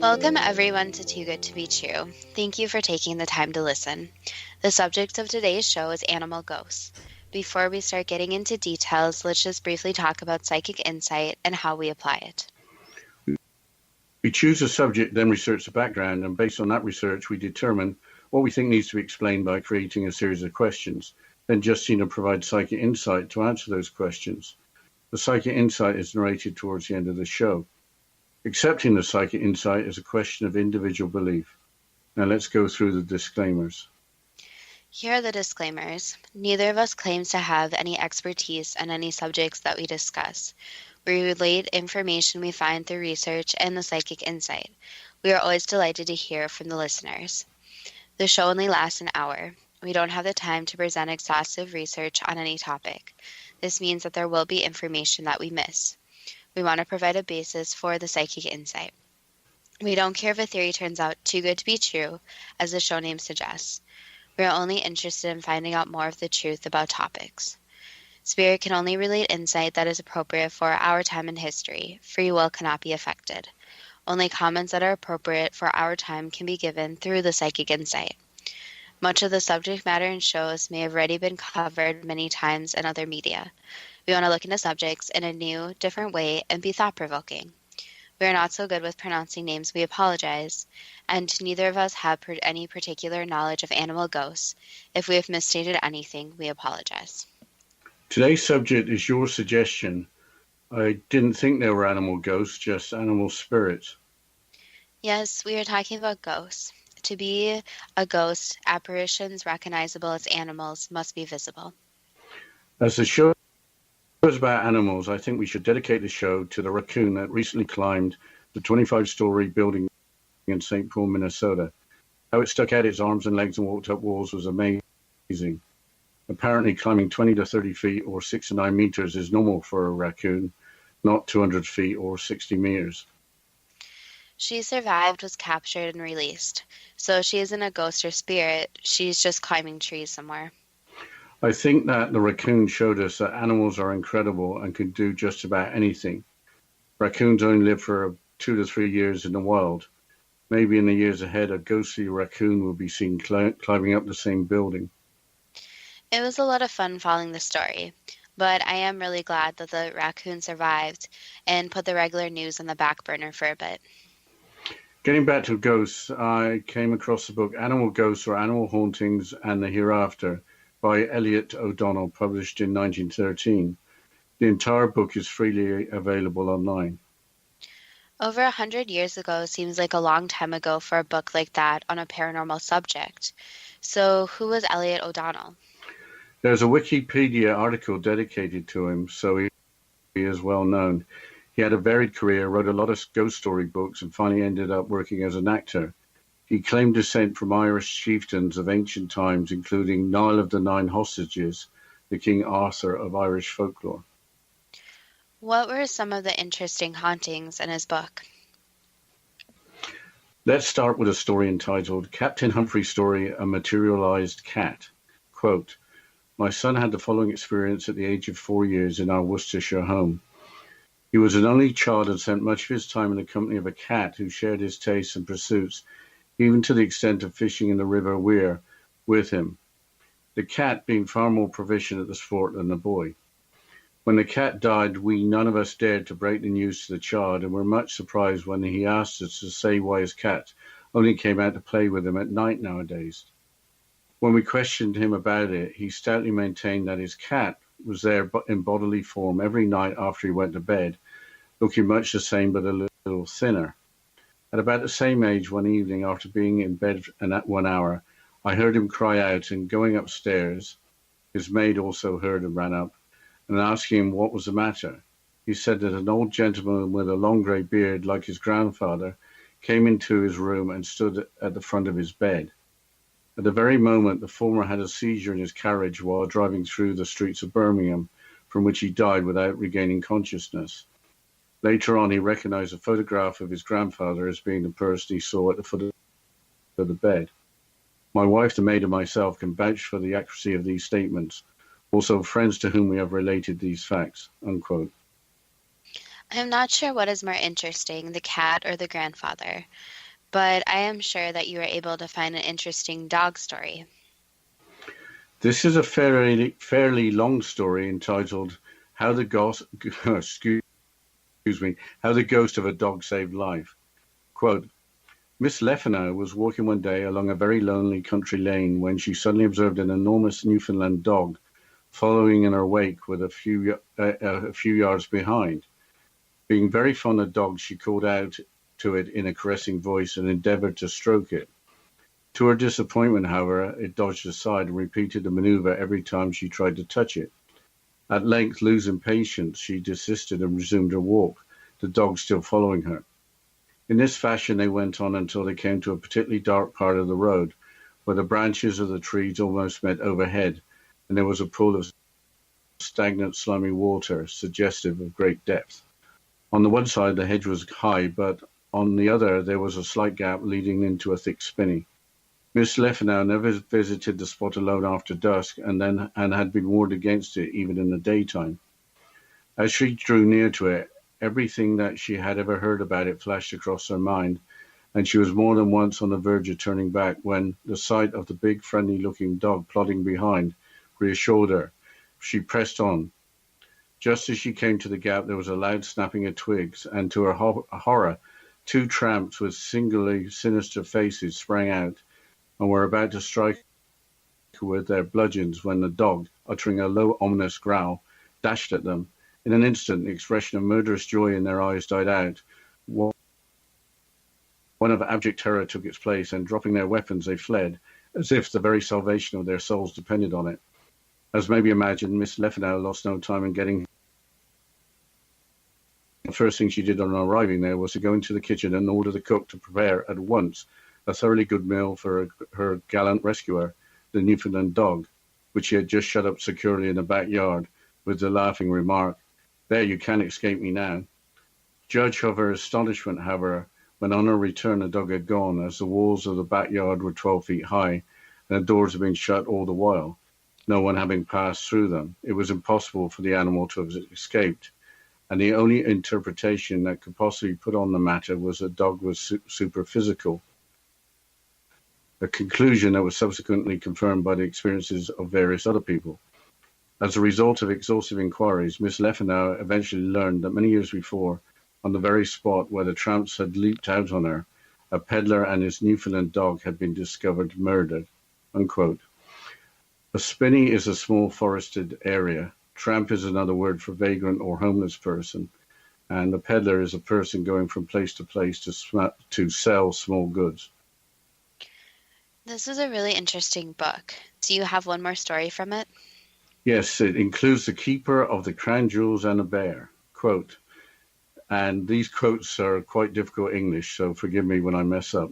Welcome everyone to Too Good to Be True. Thank you for taking the time to listen. The subject of today's show is animal ghosts. Before we start getting into details, let's just briefly talk about psychic insight and how we apply it. We choose a subject, then research the background, and based on that research, we determine what we think needs to be explained by creating a series of questions. Then Justina provides psychic insight to answer those questions. The psychic insight is narrated towards the end of the show. Accepting the psychic insight is a question of individual belief. Now let's go through the disclaimers. Here are the disclaimers. Neither of us claims to have any expertise on any subjects that we discuss. We relate information we find through research and the psychic insight. We are always delighted to hear from the listeners. The show only lasts an hour. We don't have the time to present exhaustive research on any topic. This means that there will be information that we miss. We want to provide a basis for the psychic insight. We don't care if a theory turns out too good to be true, as the show name suggests. We are only interested in finding out more of the truth about topics. Spirit can only relate insight that is appropriate for our time in history. Free will cannot be affected. Only comments that are appropriate for our time can be given through the psychic insight. Much of the subject matter in shows may have already been covered many times in other media. We want to look into subjects in a new, different way and be thought-provoking. We are not so good with pronouncing names, we apologize, and neither of us have any particular knowledge of animal ghosts. If we have misstated anything, we apologize. Today's subject is your suggestion. I didn't think there were animal ghosts, just animal spirits. Yes, we are talking about ghosts. To be a ghost, apparitions recognizable as animals must be visible. As the show is about animals, I think we should dedicate the show to the raccoon that recently climbed the 25-story building in St. Paul, Minnesota. How it stuck out its arms and legs and walked up walls was amazing. Apparently climbing 20 to 30 feet or 6 to 9 meters is normal for a raccoon, not 200 feet or 60 meters. She survived, was captured, and released. So she isn't a ghost or spirit, she's just climbing trees somewhere. I think that the raccoon showed us that animals are incredible and can do just about anything. Raccoons only live for 2 to 3 years in the wild. Maybe in the years ahead, a ghostly raccoon will be seen climbing up the same building. It was a lot of fun following the story, but I am really glad that the raccoon survived and put the regular news on the back burner for a bit. Getting back to ghosts, I came across the book Animal Ghosts or Animal Hauntings and the Hereafter by Elliot O'Donnell, published in 1913. The entire book is freely available online. Over 100 years ago seems like a long time ago for a book like that on a paranormal subject. So who was Elliot O'Donnell? There's a Wikipedia article dedicated to him, so he is well known. He had a varied career, wrote a lot of ghost story books, and finally ended up working as an actor. He claimed descent from Irish chieftains of ancient times, including Niall of the Nine Hostages, the King Arthur of Irish folklore. What were some of the interesting hauntings in his book? Let's start with a story entitled Captain Humphrey's Story, A Materialized Cat. Quote, my son had the following experience at the age of 4 years in our Worcestershire home. He was an only child and spent much of his time in the company of a cat who shared his tastes and pursuits, even to the extent of fishing in the River Wear with him, the cat being far more proficient at the sport than the boy. When the cat died, none of us dared to break the news to the child, and were much surprised when he asked us to say why his cat only came out to play with him at night nowadays. When we questioned him about it, he stoutly maintained that his cat was there in bodily form every night after he went to bed, looking much the same but a little thinner. At about the same age one evening, after being in bed at 1 hour, I heard him cry out, and going upstairs, his maid also heard and ran up, and asking him what was the matter. He said that an old gentleman with a long grey beard, like his grandfather, came into his room and stood at the front of his bed. At the very moment, the former had a seizure in his carriage while driving through the streets of Birmingham, from which he died without regaining consciousness. Later on, he recognized a photograph of his grandfather as being the person he saw at the foot of the bed. My wife, the maid, and myself can vouch for the accuracy of these statements. also friends to whom we have related these facts, unquote. I am not sure what is more interesting, the cat or the grandfather, but I am sure that you were able to find an interesting dog story. This is a fairly long story entitled "How the Ghost, excuse me, How the Ghost of a Dog Saved Life." Quote, Miss Leffenau was walking one day along a very lonely country lane when she suddenly observed an enormous Newfoundland dog following in her wake with a few yards behind. Being very fond of dogs, she called out to it in a caressing voice and endeavored to stroke it. To her disappointment, however, it dodged aside and repeated the maneuver every time she tried to touch it. At length, losing patience, she desisted and resumed her walk, the dog still following her. In this fashion they went on until they came to a particularly dark part of the road, where the branches of the trees almost met overhead, and there was a pool of stagnant, slimy water, suggestive of great depth. On the one side the hedge was high, but on the other there was a slight gap leading into a thick spinney. Miss Leffenau never visited the spot alone after dusk, and had been warned against it even in the daytime. As she drew near to it, everything that she had ever heard about it flashed across her mind, and she was more than once on the verge of turning back when the sight of the big, friendly-looking dog plodding behind reassured her. She pressed on. Just as she came to the gap, there was a loud snapping of twigs, and to her horror, two tramps with singularly sinister faces sprang out and were about to strike her with their bludgeons when the dog, uttering a low, ominous growl, dashed at them. In an instant, the expression of murderous joy in their eyes died out. One of abject terror took its place, and dropping their weapons, they fled, as if the very salvation of their souls depended on it. As may be imagined, Miss Leffenau lost no time in getting. The first thing she did on arriving there was to go into the kitchen and order the cook to prepare at once a thoroughly good meal for her gallant rescuer, the Newfoundland dog, which she had just shut up securely in the backyard, with the laughing remark, "There, you can't escape me now." Judge of her astonishment, however, when on her return the dog had gone, as the walls of the backyard were 12 feet high, and the doors had been shut all the while, no one having passed through them. It was impossible for the animal to have escaped, and the only interpretation that could possibly be put on the matter was that the dog was superphysical, a conclusion that was subsequently confirmed by the experiences of various other people. As a result of exhaustive inquiries, Miss Leffenau eventually learned that many years before, on the very spot where the tramps had leaped out on her, a peddler and his Newfoundland dog had been discovered murdered. Unquote. A spinney is a small forested area. Tramp is another word for vagrant or homeless person, and a peddler is a person going from place to place to sell small goods. This is a really interesting book. Do you have one more story from it? Yes, it includes the keeper of the crown jewels and a bear. Quote, and these quotes are quite difficult English, so forgive me when I mess up.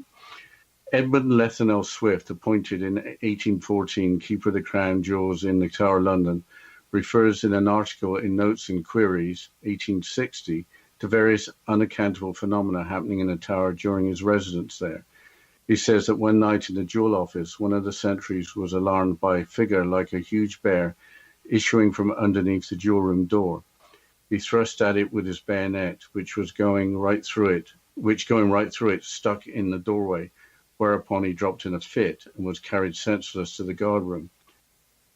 Edmund Lethonel Swift, appointed in 1814 Keeper of the Crown Jewels in the Tower, London, refers in an article in Notes and Queries, 1860, to various unaccountable phenomena happening in the Tower during his residence there. He says that one night in the jewel office, one of the sentries was alarmed by a figure like a huge bear issuing from underneath the jewel room door. He thrust at it with his bayonet, which going right through it, stuck in the doorway, whereupon he dropped in a fit and was carried senseless to the guardroom.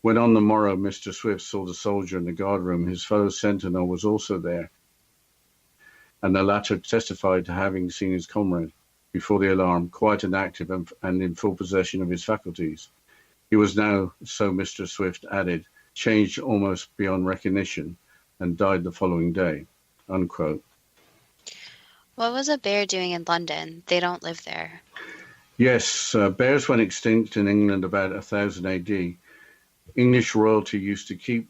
When on the morrow Mr. Swift saw the soldier in the guardroom, his fellow sentinel was also there, and the latter testified to having seen his comrade, before the alarm, quiet and active and in full possession of his faculties. He was now, so Mr. Swift added, changed almost beyond recognition, and died the following day. Unquote. What was a bear doing in London? They don't live there. Yes, bears went extinct in England about 1000 AD. English royalty used to keep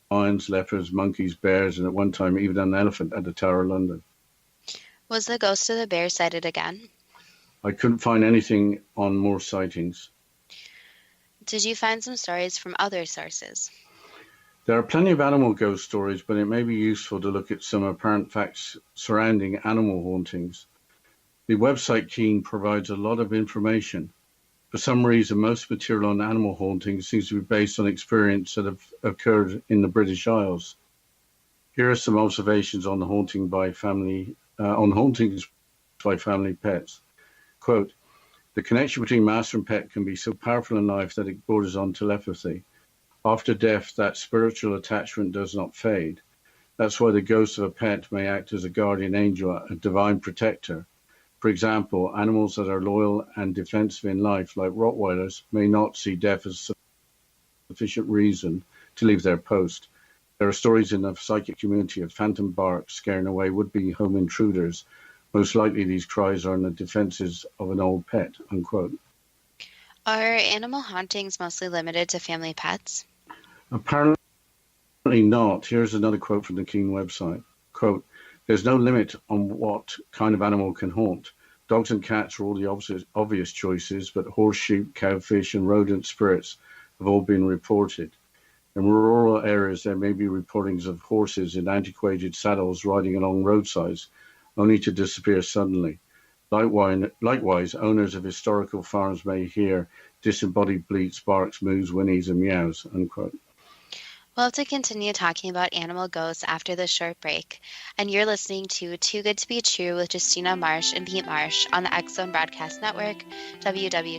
lions, leopards, monkeys, bears, and at one time even an elephant at the Tower of London. Was the ghost of the bear sighted again? I couldn't find anything on more sightings. Did you find some stories from other sources? There are plenty of animal ghost stories, but it may be useful to look at some apparent facts surrounding animal hauntings. The website Keen provides a lot of information. For some reason, most material on animal hauntings seems to be based on experience that have occurred in the British Isles. Here are some observations on hauntings by family pets. Quote, the connection between master and pet can be so powerful in life that it borders on telepathy. After death, that spiritual attachment does not fade. That's why the ghost of a pet may act as a guardian angel, a divine protector. For example, animals that are loyal and defensive in life, like Rottweilers, may not see death as sufficient reason to leave their post. There are stories in the psychic community of phantom barks scaring away would-be home intruders. Most likely these cries are in the defenses of an old pet, unquote. Are animal hauntings mostly limited to family pets? Apparently not. Here's another quote from the Keen website. Quote, there's no limit on what kind of animal can haunt. Dogs and cats are all the obvious choices, but horse, sheep, cowfish, and rodent spirits have all been reported. In rural areas, there may be reportings of horses in antiquated saddles riding along roadsides, only to disappear suddenly. Likewise, owners of historical farms may hear disembodied bleats, barks, moos, whinnies, and meows, unquote. We'll have to continue talking about animal ghosts after this short break, and you're listening to Too Good to Be True with Justina Marsh and Pete Marsh on the X-Zone Broadcast Network, www.xcbn.net.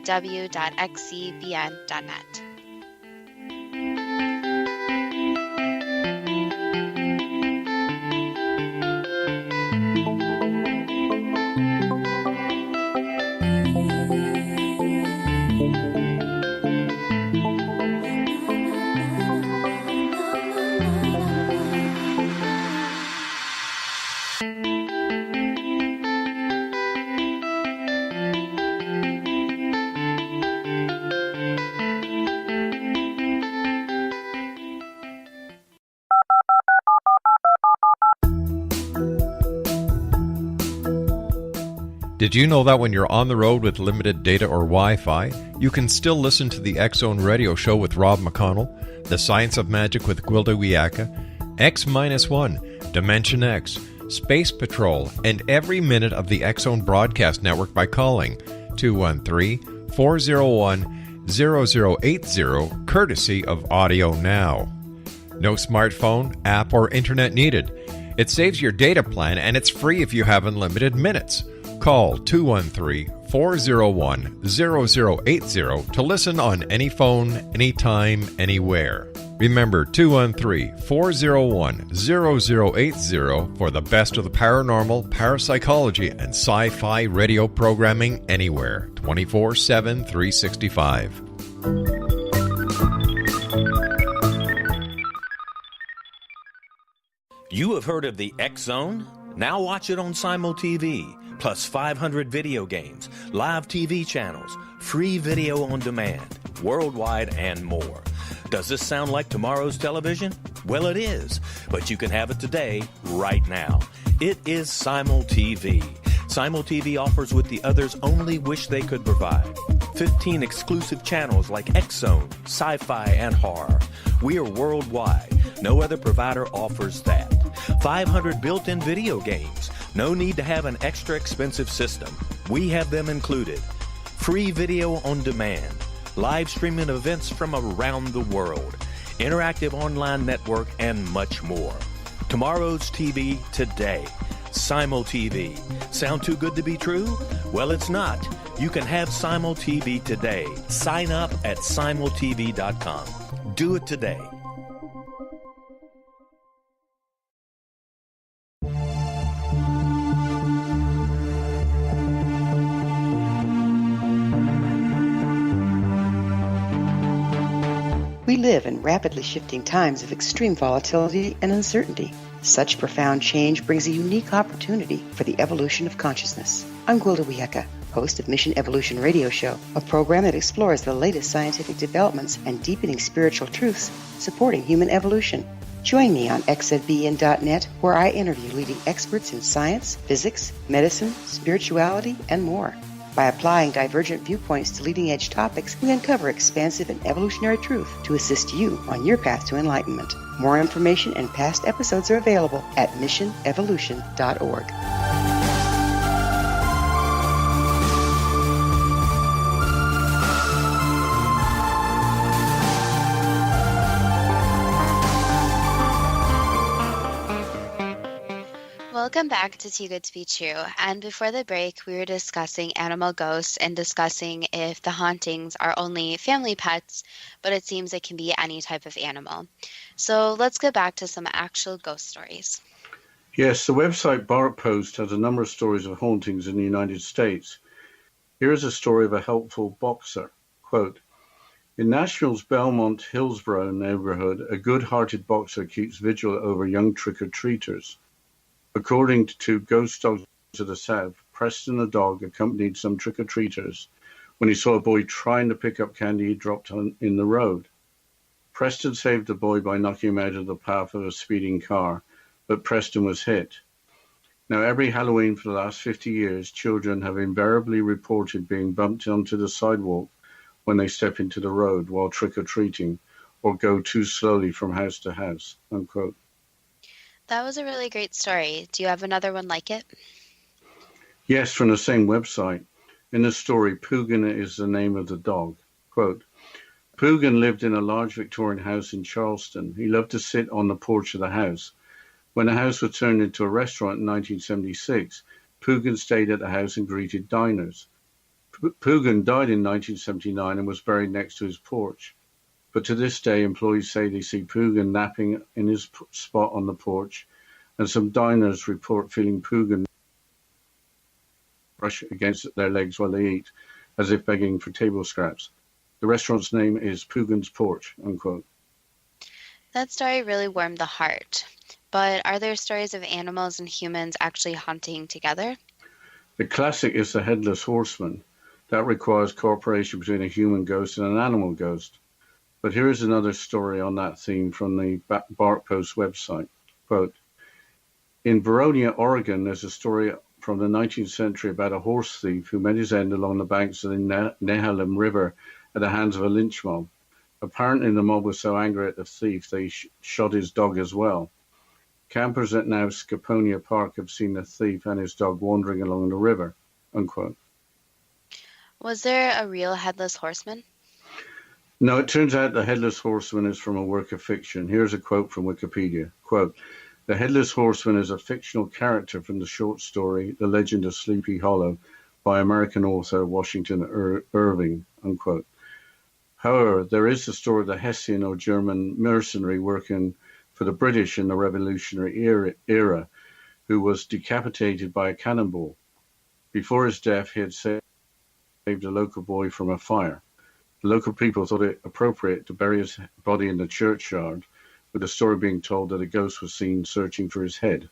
Did you know that when you're on the road with limited data or Wi-Fi, you can still listen to the X-Zone Radio Show with Rob McConnell, The Science of Magic with Gwilda Wiyaka, X-1, Dimension X, Space Patrol, and every minute of the X-Zone Broadcast Network by calling 213-401-0080, courtesy of Audio Now. No smartphone, app, or internet needed. It saves your data plan and it's free if you have unlimited minutes. Call 213-401-0080 to listen on any phone, anytime, anywhere. Remember 213-401-0080 for the best of the paranormal, parapsychology, and sci-fi radio programming anywhere, 24/7, 365. You have heard of the X-Zone? Now watch it on Simul TV. Plus 500 video games, live TV channels, free video on demand, worldwide, and more. Does this sound like tomorrow's television? Well, it is, but you can have it today, right now. It is Simul TV. Simul TV offers what the others only wish they could provide. 15 exclusive channels like X-Zone, Sci-Fi, and Horror. We are worldwide. No other provider offers that. 500 built-in video games. No need to have an extra expensive system. We have them included. Free video on demand. Live streaming events from around the world. Interactive online network and much more. Tomorrow's TV today. Simul TV. Sound too good to be true? Well, it's not. You can have Simul TV today. Sign up at simultv.com. Do it today. We live in rapidly shifting times of extreme volatility and uncertainty. Such profound change brings a unique opportunity for the evolution of consciousness. I'm Gwilda Wiyaka, host of Mission Evolution Radio Show, a program that explores the latest scientific developments and deepening spiritual truths supporting human evolution. Join me on xzbn.net, where I interview leading experts in science, physics, medicine, spirituality, and more. By applying divergent viewpoints to leading-edge topics, we uncover expansive and evolutionary truth to assist you on your path to enlightenment. More information and past episodes are available at missionevolution.org. Welcome back to Too Good to Be True. And before the break, we were discussing animal ghosts and discussing if the hauntings are only family pets, but it seems it can be any type of animal. So let's get back to some actual ghost stories. Yes, the website Bark Post has a number of stories of hauntings in the United States. Here is a story of a helpful boxer. Quote, in Nashville's Belmont-Hillsborough neighborhood, a good-hearted boxer keeps vigil over young trick-or-treaters. According to Ghost Dogs of the South, Preston the dog accompanied some trick-or-treaters when he saw a boy trying to pick up candy he dropped in the road. Preston saved the boy by knocking him out of the path of a speeding car, but Preston was hit. Now, every Halloween for the last 50 years, children have invariably reported being bumped onto the sidewalk when they step into the road while trick-or-treating or go too slowly from house to house, unquote. That was a really great story. Do you have another one like it? Yes, from the same website. In the story, Poogan is the name of the dog. Quote, Poogan lived in a large Victorian house in Charleston. He loved to sit on the porch of the house. When the house was turned into a restaurant in 1976, Poogan stayed at the house and greeted diners. Poogan died in 1979 and was buried next to his porch. But to this day, employees say they see Poogan napping in his spot on the porch, and some diners report feeling Poogan brush against their legs while they eat, as if begging for table scraps. The restaurant's name is Poogan's Porch, unquote. That story really warmed the heart. But are there stories of animals and humans actually hunting together? The classic is the Headless Horseman. That requires cooperation between a human ghost and an animal ghost. But here is another story on that theme from the Bark Post website. Quote, in Veronia, Oregon, there's a story from the 19th century about a horse thief who met his end along the banks of the Nehalem River at the hands of a lynch mob. Apparently, the mob was so angry at the thief they shot his dog as well. Campers at now Scaponia Park have seen the thief and his dog wandering along the river, unquote. Was there a real headless horseman? No, it turns out the Headless Horseman is from a work of fiction. Here's a quote from Wikipedia. Quote, the Headless Horseman is a fictional character from the short story The Legend of Sleepy Hollow by American author Washington Irving, unquote. However, there is the story of the Hessian or German mercenary working for the British in the Revolutionary era who was decapitated by a cannonball. Before his death, he had saved a local boy from a fire. The local people thought it appropriate to bury his body in the churchyard, with the story being told that a ghost was seen searching for his head.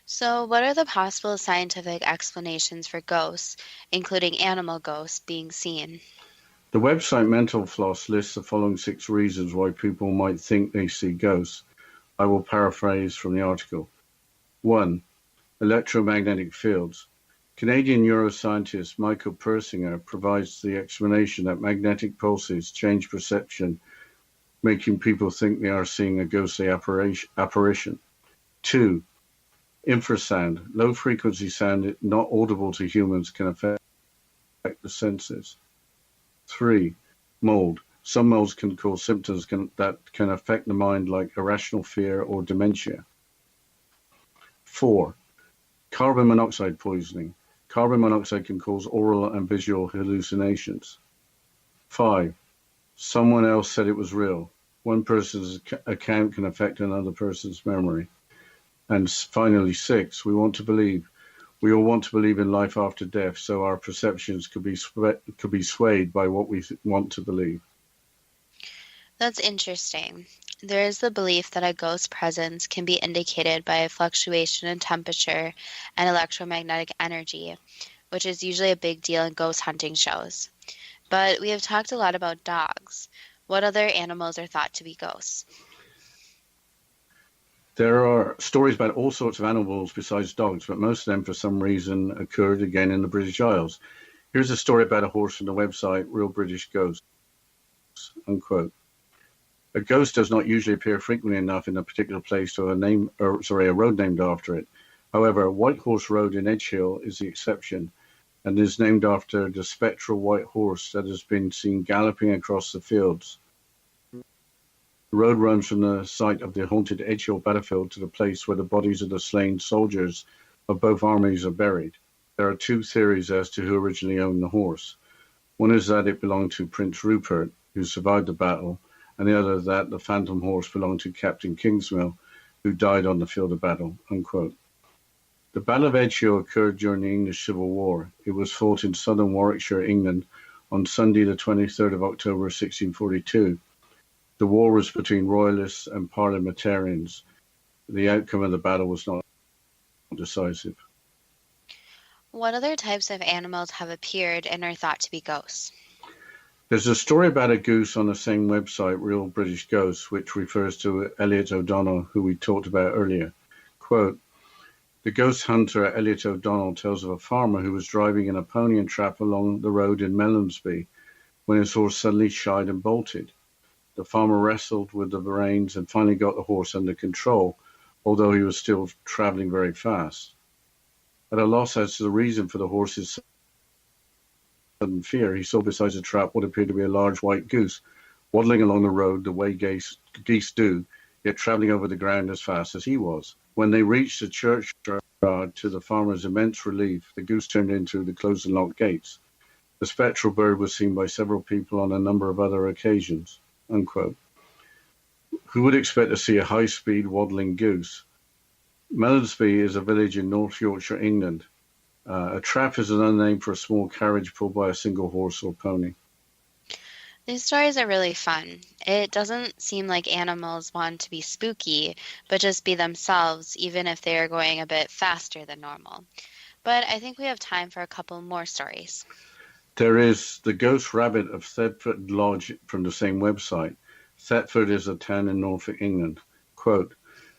So what are the possible scientific explanations for ghosts, including animal ghosts, being seen? The website Mental Floss lists the following 6 reasons why people might think they see ghosts. I will paraphrase from the article. 1. Electromagnetic fields. Canadian neuroscientist Michael Persinger provides the explanation that magnetic pulses change perception, making people think they are seeing a ghostly apparition. 2. Infrasound. Low-frequency sound not audible to humans can affect the senses. 3. Mold. Some molds can cause symptoms that can affect the mind, like irrational fear or dementia. 4. Carbon monoxide poisoning. Carbon monoxide can cause oral and visual hallucinations. 5. Someone else said it was real. One person's account can affect another person's memory. And finally, 6. We all want to believe in life after death, so our perceptions could be swayed by what we want to believe. That's interesting. There is the belief that a ghost presence can be indicated by a fluctuation in temperature and electromagnetic energy, which is usually a big deal in ghost hunting shows. But we have talked a lot about dogs. What other animals are thought to be ghosts? There are stories about all sorts of animals besides dogs, but most of them, for some reason, occurred again in the British Isles. Here's a story about a horse from the website Real British Ghosts, unquote. A ghost does not usually appear frequently enough in a particular place to have a road named after it. However, White Horse Road in Edgehill is the exception, and is named after the spectral white horse that has been seen galloping across the fields. The road runs from the site of the haunted Edgehill battlefield to the place where the bodies of the slain soldiers of both armies are buried. There are two theories as to who originally owned the horse. One is that it belonged to Prince Rupert, who survived the battle, and the other that the phantom horse belonged to Captain Kingsmill, who died on the field of battle." Unquote. The Battle of Edgehill occurred during the English Civil War. It was fought in southern Warwickshire, England, on Sunday the 23rd of October 1642. The war was between royalists and parliamentarians. The outcome of the battle was not decisive. What other types of animals have appeared and are thought to be ghosts? There's a story about a goose on the same website, Real British Ghosts, which refers to Elliot O'Donnell, who we talked about earlier. Quote, "The ghost hunter Elliot O'Donnell tells of a farmer who was driving in a pony and trap along the road in Melonsby when his horse suddenly shied and bolted. The farmer wrestled with the reins and finally got the horse under control, although he was still traveling very fast. At a loss as to the reason for the horse's sudden fear, he saw beside the trap what appeared to be a large white goose, waddling along the road the way geese do, yet traveling over the ground as fast as he was. When they reached the churchyard, to the farmer's immense relief, the goose turned in through the closed and locked gates. The spectral bird was seen by several people on a number of other occasions." Unquote. Who would expect to see a high-speed waddling goose? Melonsby is a village in North Yorkshire, England. A trap is another name for a small carriage pulled by a single horse or pony. These stories are really fun. It doesn't seem like animals want to be spooky, but just be themselves, even if they are going a bit faster than normal. But I think we have time for a couple more stories. There is the ghost rabbit of Thetford Lodge from the same website. Thetford is a town in Norfolk, England. Quote,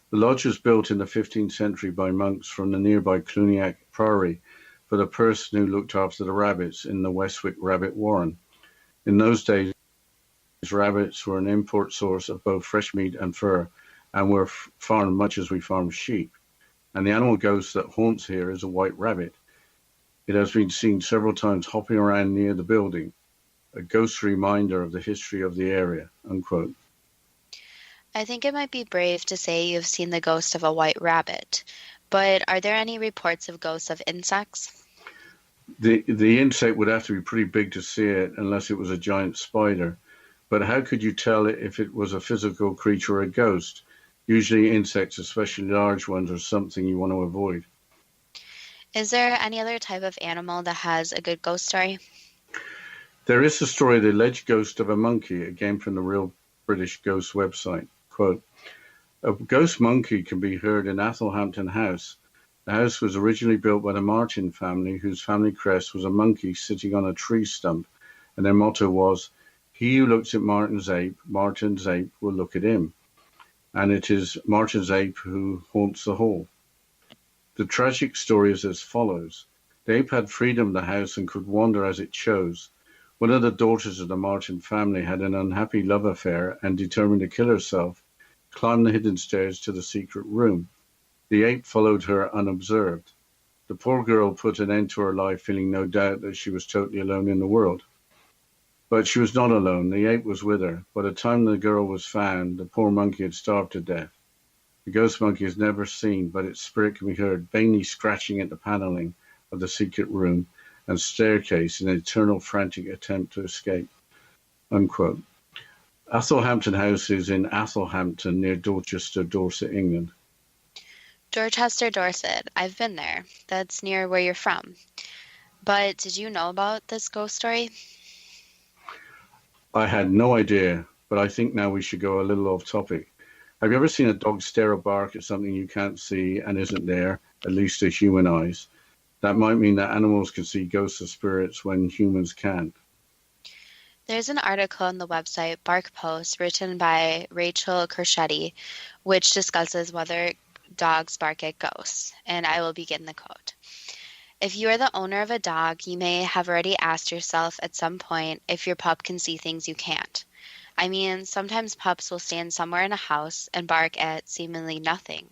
"The lodge was built in the 15th century by monks from the nearby Cluniac Priory for the person who looked after the rabbits in the Westwick Rabbit Warren. In those days, rabbits were an import source of both fresh meat and fur, and were farmed much as we farm sheep. And the animal ghost that haunts here is a white rabbit. It has been seen several times hopping around near the building, a ghost reminder of the history of the area." Unquote. I think it might be brave to say you've seen the ghost of a white rabbit, but are there any reports of ghosts of insects? The insect would have to be pretty big to see it unless it was a giant spider. But how could you tell if it was a physical creature or a ghost? Usually insects, especially large ones, are something you want to avoid. Is there any other type of animal that has a good ghost story? There is the story of the alleged ghost of a monkey, again from the Real British Ghost website. Quote, "A ghost monkey can be heard in Athelhampton House. The house was originally built by the Martin family, whose family crest was a monkey sitting on a tree stump, and their motto was, 'He who looks at Martin's ape will look at him.' And it is Martin's ape who haunts the hall. The tragic story is as follows. The ape had freedom of the house and could wander as it chose. One of the daughters of the Martin family had an unhappy love affair and, determined to kill herself, climbed the hidden stairs to the secret room. The ape followed her unobserved. The poor girl put an end to her life, feeling no doubt that she was totally alone in the world. But she was not alone. The ape was with her. By the time the girl was found, the poor monkey had starved to death. The ghost monkey is never seen, but its spirit can be heard vainly scratching at the paneling of the secret room and staircase in an eternal frantic attempt to escape." Unquote. Athelhampton House is in Athelhampton, near Dorchester, Dorset, England. Dorchester, Dorset. I've been there. That's near where you're from. But did you know about this ghost story? I had no idea, but I think now we should go a little off topic. Have you ever seen a dog stare or bark at something you can't see and isn't there, at least to human eyes? That might mean that animals can see ghosts or spirits when humans can't. There's an article on the website Bark Post written by Rachel Kerschetti, which discusses whether dogs bark at ghosts, and I will begin the quote. "If you are the owner of a dog, you may have already asked yourself at some point if your pup can see things you can't. I mean, sometimes pups will stand somewhere in a house and bark at seemingly nothing.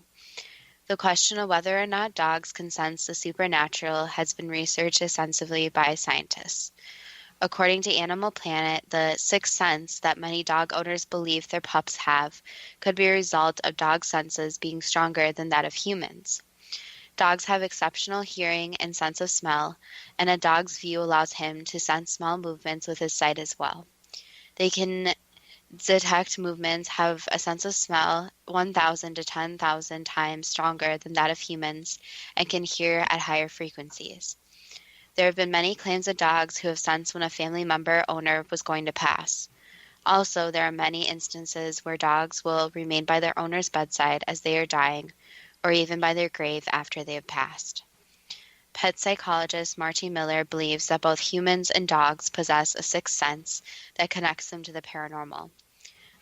The question of whether or not dogs can sense the supernatural has been researched extensively by scientists. According to Animal Planet, the sixth sense that many dog owners believe their pups have could be a result of dog senses being stronger than that of humans. Dogs have exceptional hearing and sense of smell, and a dog's view allows him to sense small movements with his sight as well. They can detect movements, have a sense of smell 1,000 to 10,000 times stronger than that of humans, and can hear at higher frequencies. There have been many claims of dogs who have sensed when a family member owner was going to pass. Also, there are many instances where dogs will remain by their owner's bedside as they are dying, or even by their grave after they have passed. Pet psychologist Marty Miller believes that both humans and dogs possess a sixth sense that connects them to the paranormal.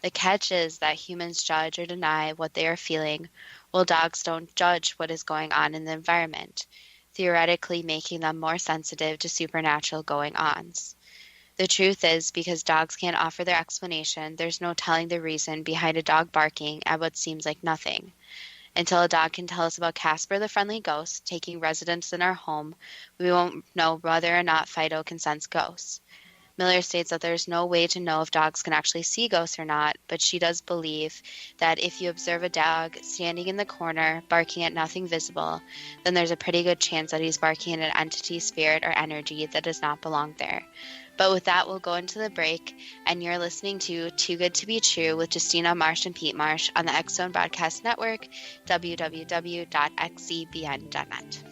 The catch is that humans judge or deny what they are feeling, while dogs don't judge what is going on in the environment, theoretically making them more sensitive to supernatural going-ons. The truth is, because dogs can't offer their explanation, there's no telling the reason behind a dog barking at what seems like nothing. Until a dog can tell us about Casper the Friendly Ghost taking residence in our home, we won't know whether or not Fido can sense ghosts. Miller states that there's no way to know if dogs can actually see ghosts or not, but she does believe that if you observe a dog standing in the corner, barking at nothing visible, then there's a pretty good chance that he's barking at an entity, spirit, or energy that does not belong there. But with that, we'll go into the break, and you're listening to Too Good to Be True with Justina Marsh and Pete Marsh on the X Zone Broadcast Network, www.xzbn.net.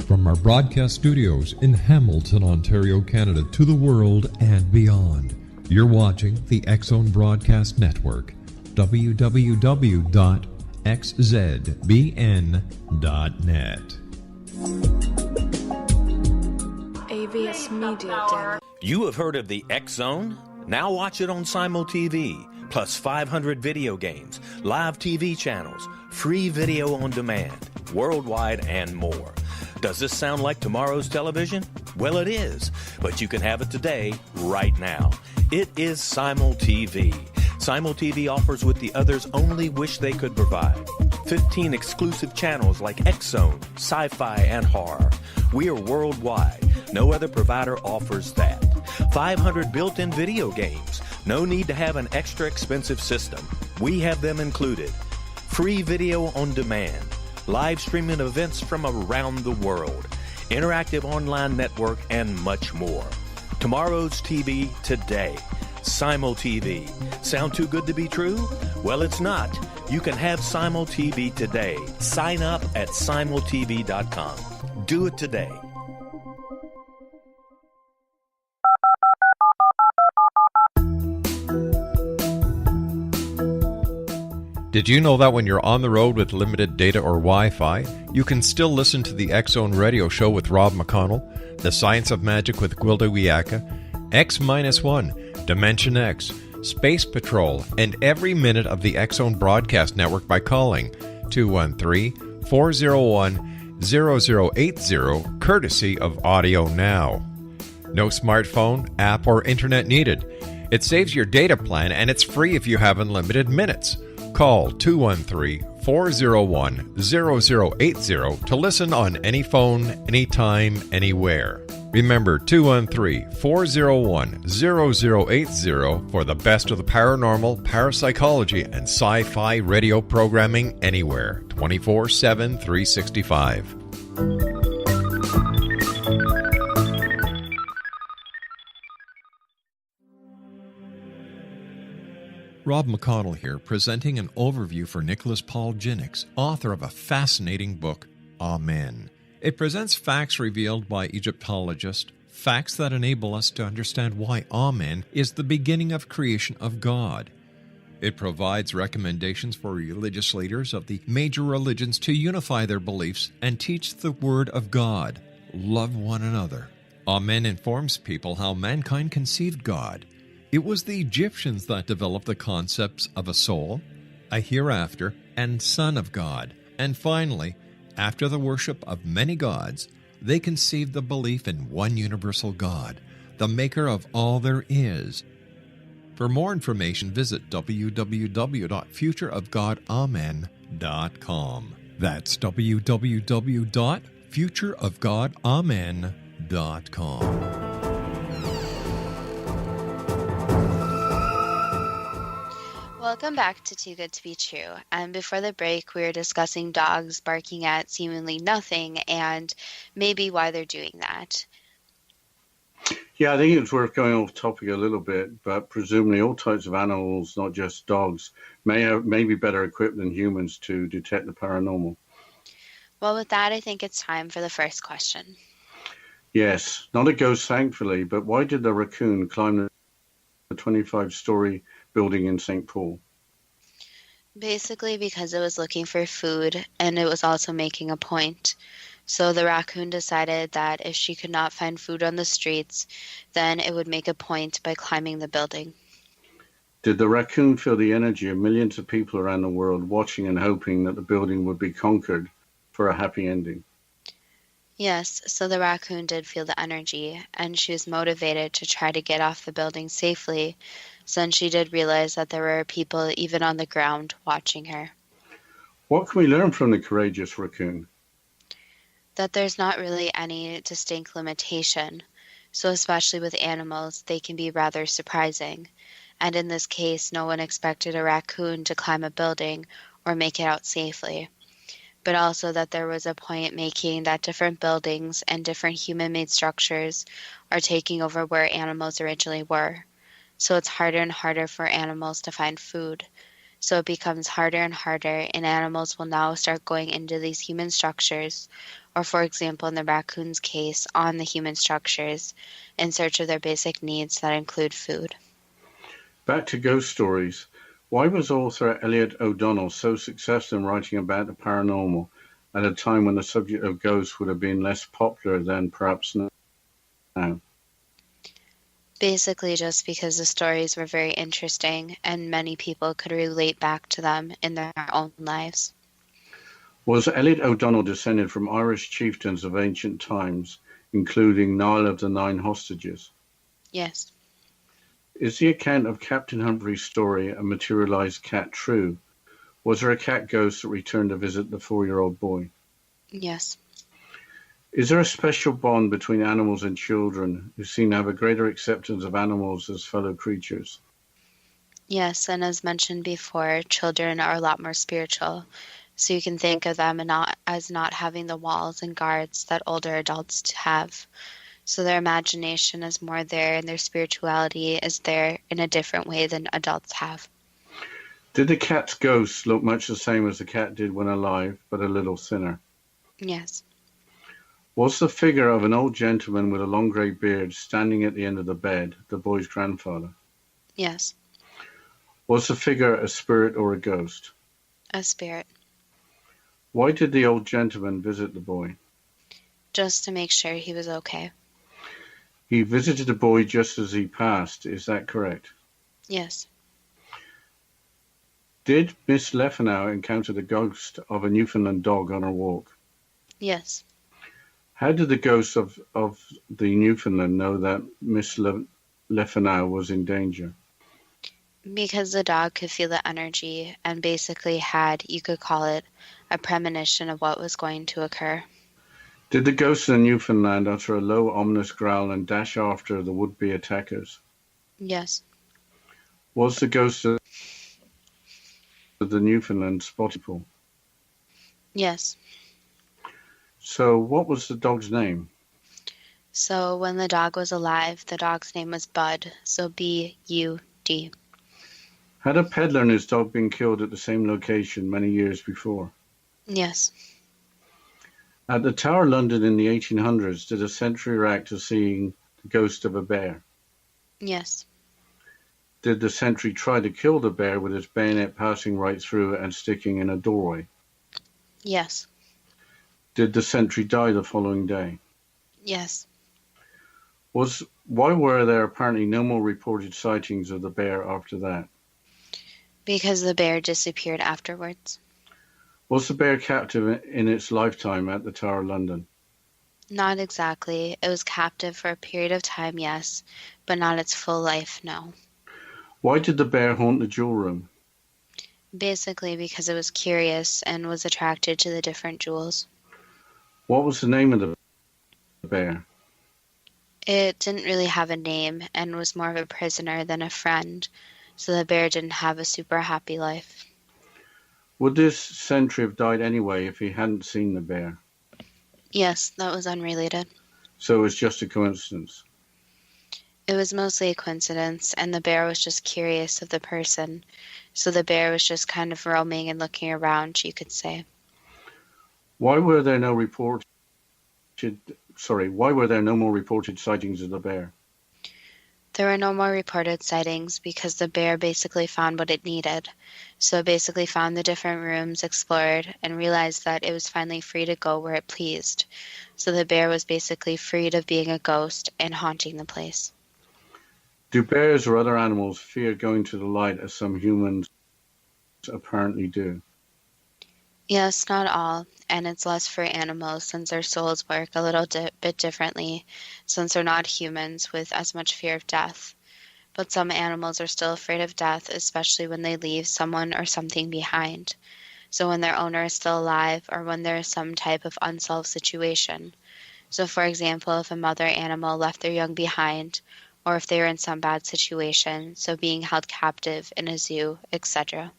From our broadcast studios in Hamilton, Ontario, Canada, to the world and beyond, you're watching the X Zone Broadcast Network, www.xzbn.net. AVS Media Demo. You have heard of the X Zone? Now watch it on Simul TV, plus 500 video games, live TV channels, free video on demand, worldwide, and more. Does this sound like tomorrow's television? Well, it is, but you can have it today, right now. It is Simul TV. Simul TV offers what the others only wish they could provide. 15 exclusive channels like X Zone, sci-fi, and horror. We are worldwide. No other provider offers that. 500 built-in video games. No need to have an extra expensive system. We have them included. Free video on demand. Live streaming events from around the world, interactive online network, and much more. Tomorrow's TV today. Simul TV. Sound too good to be true? Well, it's not. You can have Simul TV today. Sign up at simultv.com. Do it today. Did you know that when you're on the road with limited data or Wi-Fi, you can still listen to the X Zone Radio Show with Rob McConnell, The Science of Magic with Gwilda Wiyaka, X-1, Dimension X, Space Patrol, and every minute of the X Zone Broadcast Network by calling 213-401-0080, courtesy of Audio Now. No smartphone, app, or internet needed. It saves your data plan, and it's free if you have unlimited minutes. Call 213-401-0080 to listen on any phone, anytime, anywhere. Remember 213-401-0080 for the best of the paranormal, parapsychology, and sci-fi radio programming anywhere, 24/7, 365. Rob McConnell here, presenting an overview for Nicholas Paul Jennings, author of a fascinating book, Amen. It presents facts revealed by Egyptologists, facts that enable us to understand why Amen is the beginning of creation of God. It provides recommendations for religious leaders of the major religions to unify their beliefs and teach the Word of God. Love one another. Amen informs people how mankind conceived God, It was the Egyptians that developed the concepts of a soul, a hereafter, and Son of God. And finally, after the worship of many gods, they conceived the belief in one universal God, the maker of all there is. For more information, visit www.futureofgodamen.com. That's www.futureofgodamen.com. Welcome back to Too Good to Be True. And before the break, we were discussing dogs barking at seemingly nothing and maybe why they're doing that. Yeah, I think it's worth going off topic a little bit, but presumably all types of animals, not just dogs, may be better equipped than humans to detect the paranormal. Well, with that, I think it's time for the first question. Yes, not a ghost, thankfully, but why did the raccoon climb the 25-story building in St. Paul? Basically because it was looking for food and it was also making a point. So the raccoon decided that if she could not find food on the streets, then it would make a point by climbing the building. Did the raccoon feel the energy of millions of people around the world watching and hoping that the building would be conquered for a happy ending? Yes, so the raccoon did feel the energy, and she was motivated to try to get off the building safely, since she did realize that there were people even on the ground watching her. What can we learn from the courageous raccoon? That there's not really any distinct limitation, so especially with animals, they can be rather surprising. And in this case, no one expected a raccoon to climb a building or make it out safely. But also that there was a point making that different buildings and different human-made structures are taking over where animals originally were. So it's harder and harder for animals to find food. So it becomes harder and harder, and animals will now start going into these human structures, or for example in the raccoon's case, on the human structures, in search of their basic needs that include food. Back to ghost stories. Why was author Elliot O'Donnell so successful in writing about the paranormal at a time when the subject of ghosts would have been less popular than perhaps now? Basically just because the stories were very interesting and many people could relate back to them in their own lives. Was Elliot O'Donnell descended from Irish chieftains of ancient times, including Niall of the Nine Hostages? Yes. Is the account of Captain Humphrey's story, A Materialized Cat, true? Was there a cat ghost that returned to visit the 4-year-old boy? Yes. Is there a special bond between animals and children who seem to have a greater acceptance of animals as fellow creatures? Yes, and as mentioned before, children are a lot more spiritual. So you can think of them as not having the walls and guards that older adults have. So their imagination is more there and their spirituality is there in a different way than adults have. Did the cat's ghost look much the same as the cat did when alive, but a little thinner? Yes. Was the figure of an old gentleman with a long grey beard standing at the end of the bed the boy's grandfather? Yes. Was the figure a spirit or a ghost? A spirit. Why did the old gentleman visit the boy? Just to make sure he was okay. He visited the boy just as he passed, is that correct? Yes. Did Miss Leffernow encounter the ghost of a Newfoundland dog on her walk? Yes. How did the ghost of the Newfoundland know that Miss Leffernow was in danger? Because the dog could feel the energy and basically had, you could call it, a premonition of what was going to occur. Did the ghost of Newfoundland utter a low, ominous growl and dash after the would-be attackers? Yes. Was the ghost of the Newfoundland spotted? Yes. So what was the dog's name? So when the dog was alive, the dog's name was Bud, so B-U-D. Had a peddler and his dog been killed at the same location many years before? Yes. At the Tower London in the 1800s, did a sentry react to seeing the ghost of a bear? Yes. Did the sentry try to kill the bear with his bayonet passing right through and sticking in a doorway? Yes. Did the sentry die the following day? Yes. Why were there apparently no more reported sightings of the bear after that? Because the bear disappeared afterwards. Was the bear captive in its lifetime at the Tower of London? Not exactly. It was captive for a period of time, yes, but not its full life, no. Why did the bear haunt the jewel room? Basically because it was curious and was attracted to the different jewels. What was the name of the bear? It didn't really have a name and was more of a prisoner than a friend, so the bear didn't have a super happy life. Would this sentry have died anyway if he hadn't seen the bear? Yes, that was unrelated. So it was just a coincidence. It was mostly a coincidence, and the bear was just curious of the person, so the bear was just kind of roaming and looking around, you could say. Why were there no more reported sightings of the bear? There were no more reported sightings because the bear basically found what it needed. So it basically found the different rooms, explored, and realized that it was finally free to go where it pleased. So the bear was basically freed of being a ghost and haunting the place. Do bears or other animals fear going to the light as some humans apparently do? Yes, not all, and it's less for animals since their souls work a little bit differently, since they're not humans with as much fear of death. But some animals are still afraid of death, especially when they leave someone or something behind. So when their owner is still alive or when there is some type of unsolved situation. So for example, if a mother animal left their young behind, or if they were in some bad situation, so being held captive in a zoo, etc.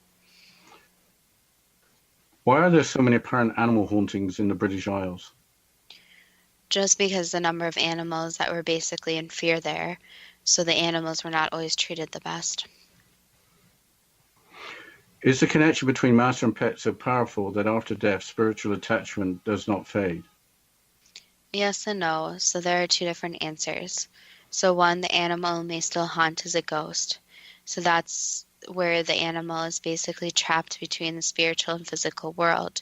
Why are there so many apparent animal hauntings in the British Isles? Just because the number of animals that were basically in fear there, so the animals were not always treated the best. Is the connection between master and pet so powerful that after death spiritual attachment does not fade? Yes and no, so there are two different answers. So one, the animal may still haunt as a ghost. So that's where the animal is basically trapped between the spiritual and physical world.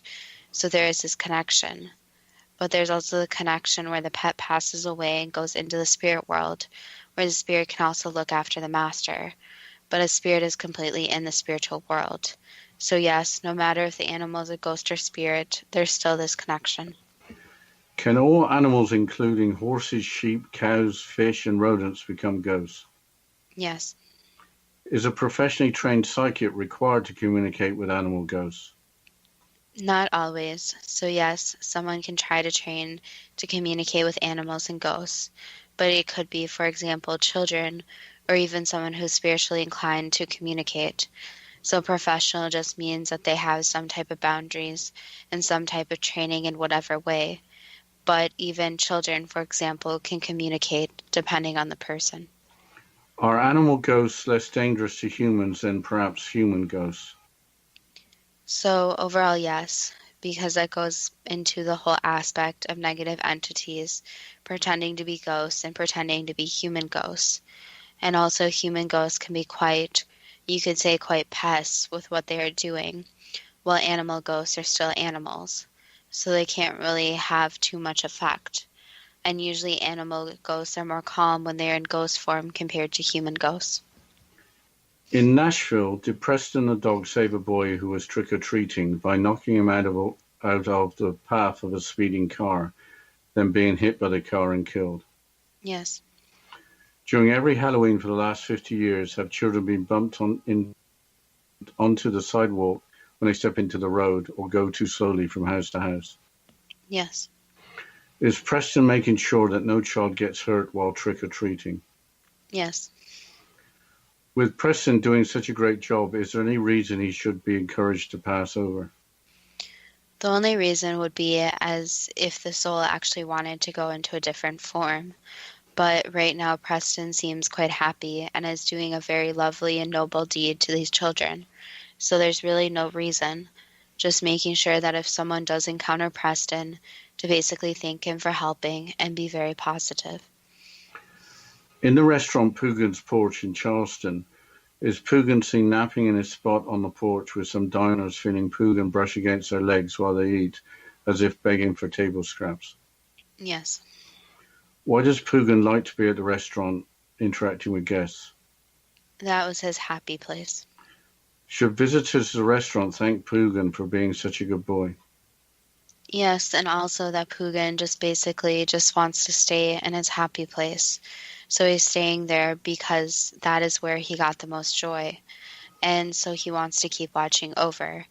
So there is this connection. But there's also the connection where the pet passes away and goes into the spirit world, where the spirit can also look after the master. But a spirit is completely in the spiritual world. So yes, no matter if the animal is a ghost or spirit, there's still this connection. Can all animals, including horses, sheep, cows, fish, and rodents, become ghosts? Yes. Is a professionally trained psychic required to communicate with animal ghosts? Not always. So yes, someone can try to train to communicate with animals and ghosts, but it could be, for example, children or even someone who's spiritually inclined to communicate. So professional just means that they have some type of boundaries and some type of training in whatever way. But even children, for example, can communicate depending on the person. Are animal ghosts less dangerous to humans than perhaps human ghosts? So overall, yes, because that goes into the whole aspect of negative entities pretending to be ghosts and pretending to be human ghosts. And also human ghosts can be quite, you could say, quite pests with what they are doing, while animal ghosts are still animals. So they can't really have too much effect. And usually animal ghosts are more calm when they're in ghost form compared to human ghosts. In Nashville, did Preston the dog save a boy who was trick-or-treating by knocking him out of the path of a speeding car, then being hit by the car and killed? Yes. During every Halloween for the last 50 years, have children been bumped onto the sidewalk when they step into the road or go too slowly from house to house? Yes. Is Preston making sure that no child gets hurt while trick-or-treating? Yes. With Preston doing such a great job, is there any reason he should be encouraged to pass over? The only reason would be as if the soul actually wanted to go into a different form. But right now Preston seems quite happy and is doing a very lovely and noble deed to these children. So there's really no reason. Just making sure that if someone does encounter Preston, to basically thank him for helping and be very positive. In the restaurant Poogan's Porch in Charleston, is Poogan seen napping in his spot on the porch with some diners feeling Poogan brush against their legs while they eat, as if begging for table scraps? Yes. Why does Poogan like to be at the restaurant interacting with guests? That was his happy place. Should visitors to the restaurant thank Poogan for being such a good boy? Yes, and also that Poogan basically wants to stay in his happy place. So he's staying there because that is where he got the most joy. And so he wants to keep watching over.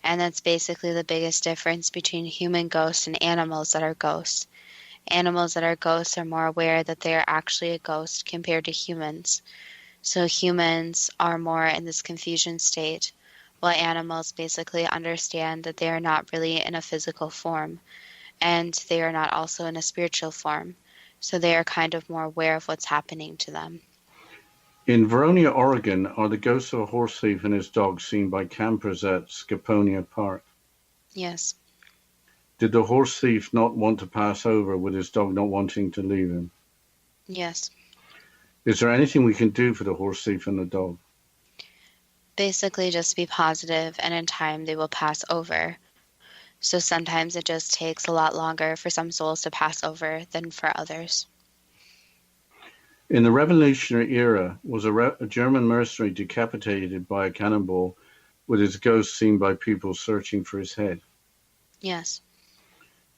And that's basically the biggest difference between human ghosts and animals that are ghosts. Animals that are ghosts are more aware that they are actually a ghost compared to humans. So humans are more in this confusion state, while animals basically understand that they are not really in a physical form, and they are not also in a spiritual form. So they are kind of more aware of what's happening to them. In Veronia, Oregon, are the ghosts of a horse thief and his dog seen by campers at Scaponia Park? Yes. Did the horse thief not want to pass over with his dog not wanting to leave him? Yes. Is there anything we can do for the horse thief and the dog? Basically just be positive, and in time they will pass over. So sometimes it just takes a lot longer for some souls to pass over than for others. In the Revolutionary era, was a German mercenary decapitated by a cannonball with his ghost seen by people searching for his head? Yes.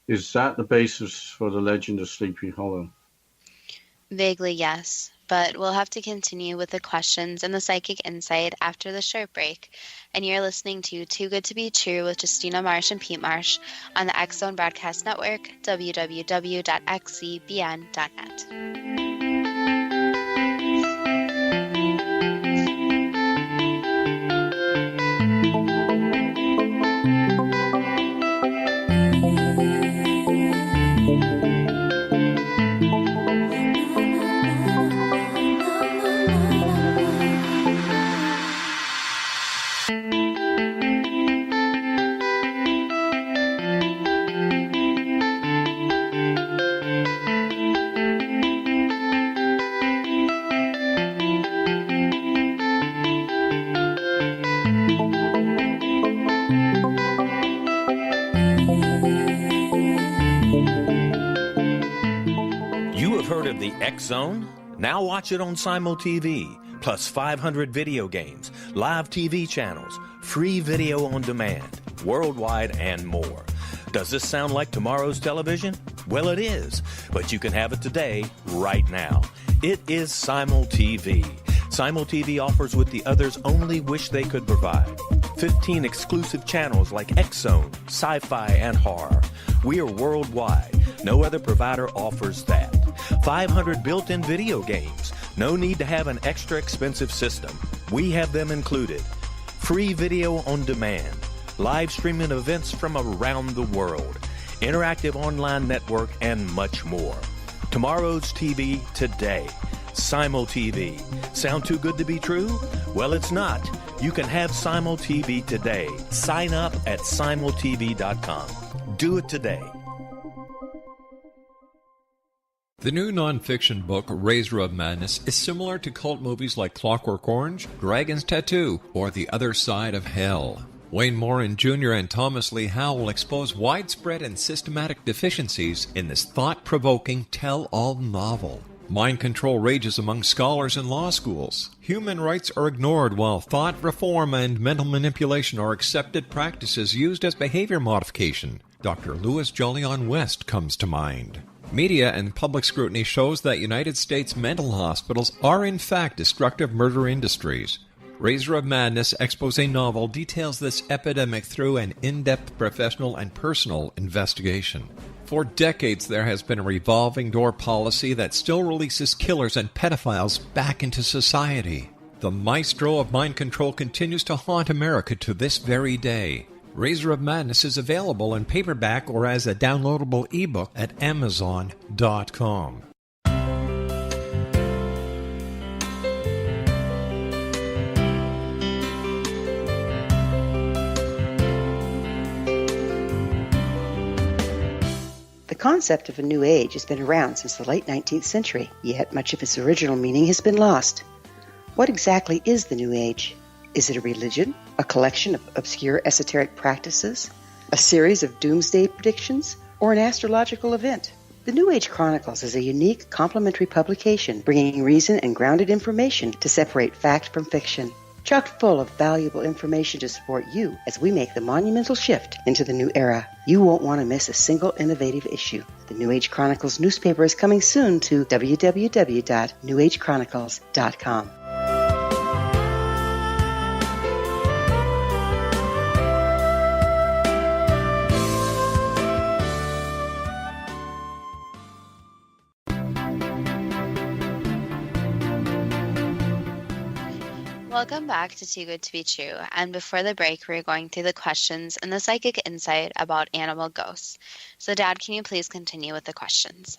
Is that the basis for the legend of Sleepy Hollow? Vaguely, yes. But we'll have to continue with the questions and the psychic insight after the short break. And you're listening to Too Good to Be True with Justina Marsh and Pete Marsh on the X Zone Broadcast Network, www.xzbn.net. The X Zone? Now watch it on Simul TV, plus 500 video games, live TV channels, free video on demand, worldwide, and more. Does this sound like tomorrow's television? Well, it is, but you can have it today, right now. It is Simul TV. Simul TV offers what the others only wish they could provide. 15 exclusive channels like X Zone, sci-fi, and horror. We are worldwide. No other provider offers that. 500 built-in video games. No need to have an extra expensive system. We have them included. Free video on demand. Live streaming events from around the world. Interactive online network, and much more. Tomorrow's TV today. Simul TV. Sound too good to be true? Well, it's not. You can have Simul TV today. Sign up at simultv.com. Do it today. The new nonfiction book, Razor of Madness, is similar to cult movies like Clockwork Orange, Dragon's Tattoo, or The Other Side of Hell. Wayne Morin Jr. and Thomas Lee Howe will expose widespread and systematic deficiencies in this thought-provoking tell-all novel. Mind control rages among scholars in law schools. Human rights are ignored while thought reform and mental manipulation are accepted practices used as behavior modification. Dr. Louis Jolyon West comes to mind. Media and public scrutiny shows that United States mental hospitals are in fact destructive murder industries. Razor of Madness expose novel details this epidemic through an in-depth professional and personal investigation. For decades there has been a revolving door policy that still releases killers and pedophiles back into society. The maestro of mind control continues to haunt America to this very day. Razor of Madness is available in paperback or as a downloadable ebook at Amazon.com. The concept of a new age has been around since the late 19th century, yet much of its original meaning has been lost. What exactly is the new age? Is it a religion, a collection of obscure esoteric practices, a series of doomsday predictions, or an astrological event? The New Age Chronicles is a unique, complementary publication bringing reason and grounded information to separate fact from fiction. Chock full of valuable information to support you as we make the monumental shift into the new era. You won't want to miss a single innovative issue. The New Age Chronicles newspaper is coming soon to www.newagechronicles.com. Welcome back to Too Good to Be True, and before the break we were going through the questions and the psychic insight about animal ghosts. So Dad, can you please continue with the questions?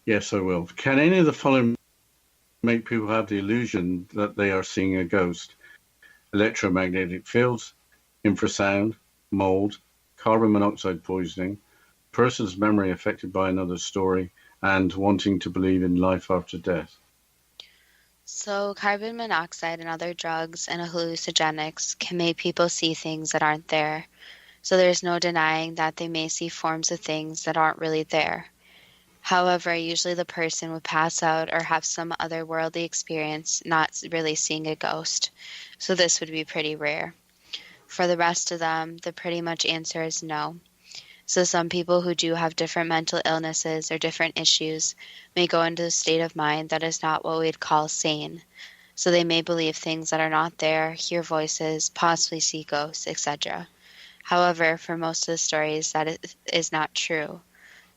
Yes, I will. Can any of the following make people have the illusion that they are seeing a ghost? Electromagnetic fields, infrasound, mold, carbon monoxide poisoning, person's memory affected by another story, and wanting to believe in life after death. So carbon monoxide and other drugs and hallucinogenics can make people see things that aren't there. So there's no denying that they may see forms of things that aren't really there. However, usually the person would pass out or have some otherworldly experience, not really seeing a ghost. So this would be pretty rare. For the rest of them, the pretty much answer is no. So some people who do have different mental illnesses or different issues may go into a state of mind that is not what we'd call sane. So they may believe things that are not there, hear voices, possibly see ghosts, etc. However, for most of the stories, that is not true.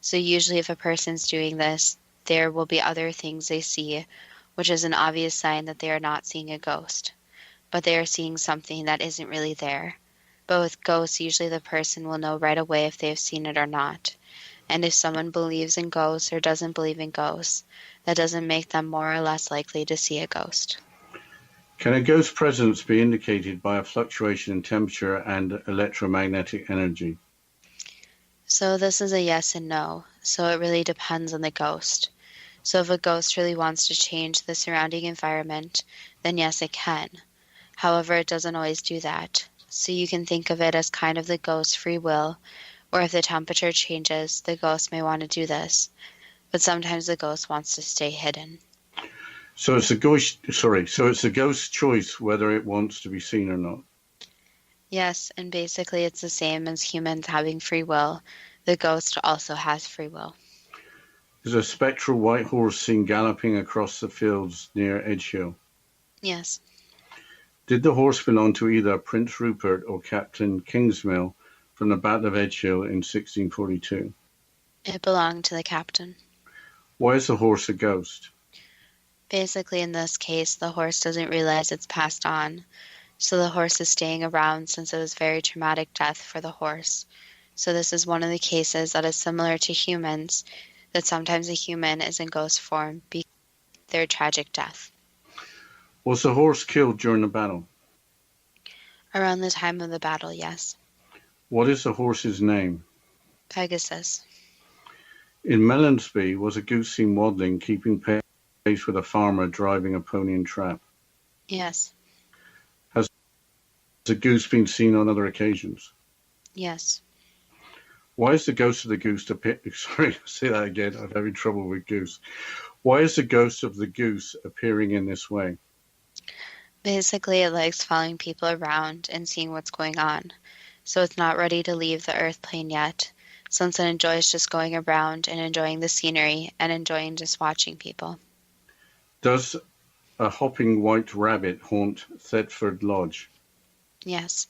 So usually if a person's doing this, there will be other things they see, which is an obvious sign that they are not seeing a ghost. But they are seeing something that isn't really there. But with ghosts, usually the person will know right away if they have seen it or not. And if someone believes in ghosts or doesn't believe in ghosts, that doesn't make them more or less likely to see a ghost. Can a ghost presence be indicated by a fluctuation in temperature and electromagnetic energy? So this is a yes and no. So it really depends on the ghost. So if a ghost really wants to change the surrounding environment, then yes, it can. However, it doesn't always do that. So you can think of it as kind of the ghost's free will, or if the temperature changes, the ghost may want to do this. But sometimes the ghost wants to stay hidden. So it's the ghost's choice whether it wants to be seen or not. Yes, and basically it's the same as humans having free will. The ghost also has free will. Is a spectral white horse seen galloping across the fields near Edgehill? Yes. Did the horse belong to either Prince Rupert or Captain Kingsmill from the Battle of Edgehill in 1642? It belonged to the captain. Why is the horse a ghost? Basically, in this case, the horse doesn't realize it's passed on. So the horse is staying around since it was a very traumatic death for the horse. So this is one of the cases that is similar to humans, that sometimes a human is in ghost form because of their tragic death. Was the horse killed during the battle? Around the time of the battle, yes. What is the horse's name? Pegasus. In Melonsby, was a goose seen waddling, keeping pace with a farmer driving a pony and trap? Yes. Has the goose been seen on other occasions? Yes. Why is the ghost of the goose Sorry, say that again. I'm having trouble with goose. Why is the ghost of the goose appearing in this way? Basically, it likes following people around and seeing what's going on. So it's not ready to leave the earth plane yet, since it enjoys just going around and enjoying the scenery and enjoying just watching people. Does a hopping white rabbit haunt Thetford Lodge? Yes.